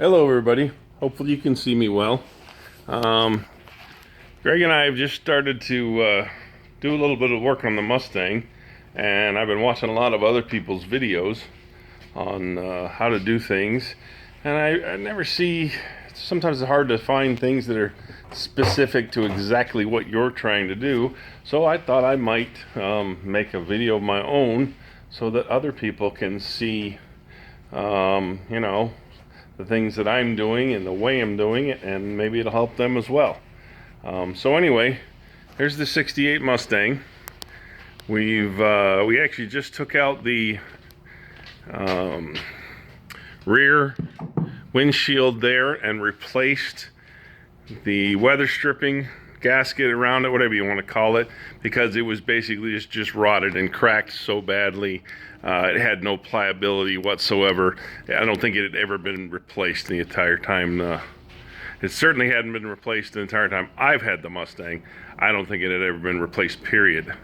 Hello everybody, hopefully you can see me well. Greg and I have just started to do a little bit of work on the Mustang, and I've been watching a lot of other people's videos on how to do things, and I never see, sometimes it's hard to find things that are specific to exactly what you're trying to do, so I thought I might make a video of my own so that other people can see you know, the things that I'm doing and the way I'm doing it, and maybe it'll help them as well. So anyway, here's the 68 Mustang. We actually just took out the rear windshield there and replaced the weather stripping gasket around it, whatever you want to call it, because it was basically just rotted and cracked so badly. It had no pliability whatsoever. I don't think it had ever been replaced the entire time. It certainly hadn't been replaced the entire time I've had the Mustang. I don't think it had ever been replaced, period.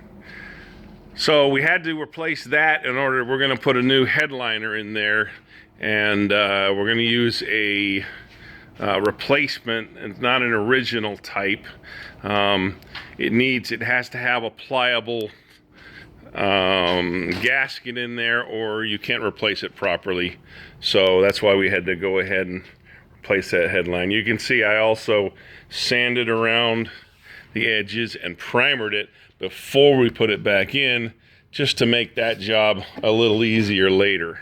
So we had to replace that in order. We're going to put a new headliner in there, and we're going to use a replacement. It's not an original type. It has to have a pliable gasket in there, or you can't replace it properly. So that's why we had to go ahead and replace that headline. You can see I also sanded around the edges and primered it before we put it back in, just to make that job a little easier later.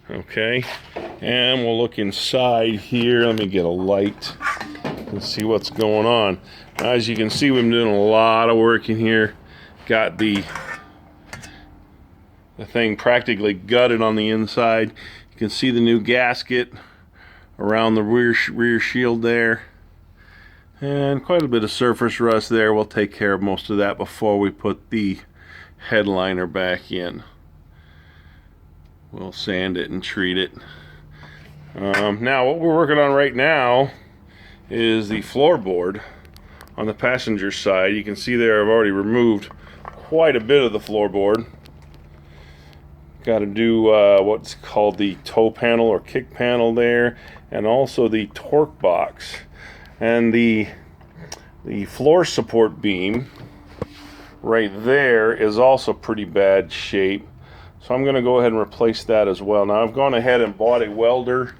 Okay, and we'll look inside here. Let me get a light and see what's going on. As you can see, we've been doing a lot of work in here. Got the thing practically gutted on the inside. You can see the new gasket around the rear shield there, and quite a bit of surface rust there. We'll take care of most of that before we put the headliner back in. We'll sand it and treat it. Now what we're working on right now is the floorboard on the passenger side. You can see there I've already removed quite a bit of the floorboard. Got to do what's called the toe panel or kick panel there, and also the torque box. And the floor support beam right there is also pretty bad shape. So I'm going to go ahead and replace that as well. Now I've gone ahead and bought a welder,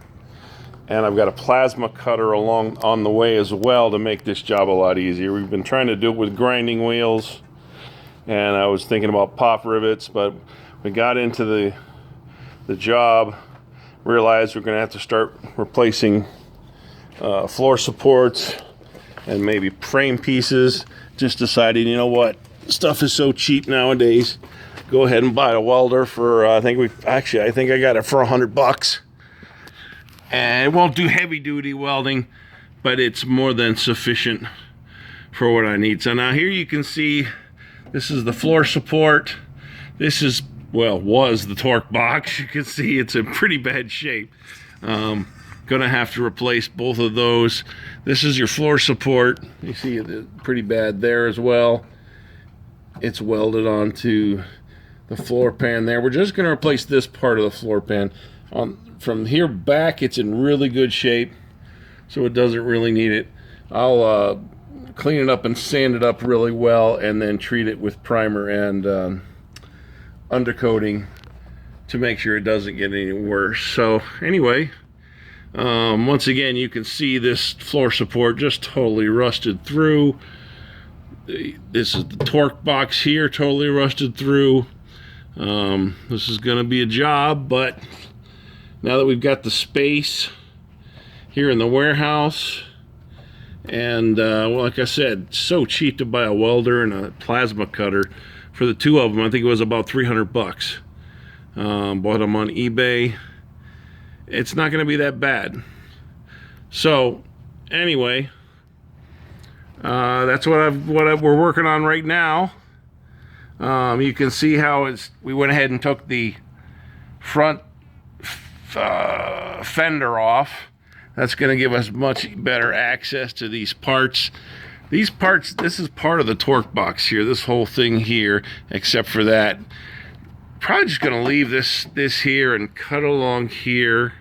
and I've got a plasma cutter on the way as well to make this job a lot easier. We've been trying to do it with grinding wheels, and I was thinking about pop rivets, but we got into the job, realized we're going to have to start replacing floor supports and maybe frame pieces. Just decided, you know what, stuff is so cheap nowadays. Go ahead and buy a welder for I think I got it for $100, and it won't do heavy duty welding, but it's more than sufficient for what I need. So now here you can see this is the floor support. This is, well, was the torque box. You can see it's in pretty bad shape. Gonna have to replace both of those. This is your floor support. You see it pretty bad there as well. It's welded onto the floor pan there. We're just gonna replace this part of the floor pan. From here back, it's in really good shape, so it doesn't really need it. I'll clean it up and sand it up really well, and then treat it with primer and undercoating to make sure it doesn't get any worse. So anyway, once again, you can see this floor support just totally rusted through. This is the torque box here, totally rusted through. This is going to be a job, but now that we've got the space here in the warehouse, and well, like I said, so cheap to buy a welder and a plasma cutter. For the two of them, I think it was about $300. Bought them on eBay. It's not going to be that bad. So anyway, that's what we're working on right now. You can see how we went ahead and took the front fender off. That's going to give us much better access to these parts. These parts, this is part of the torque box here, this whole thing here, except for that. Probably just going to leave this here and cut along here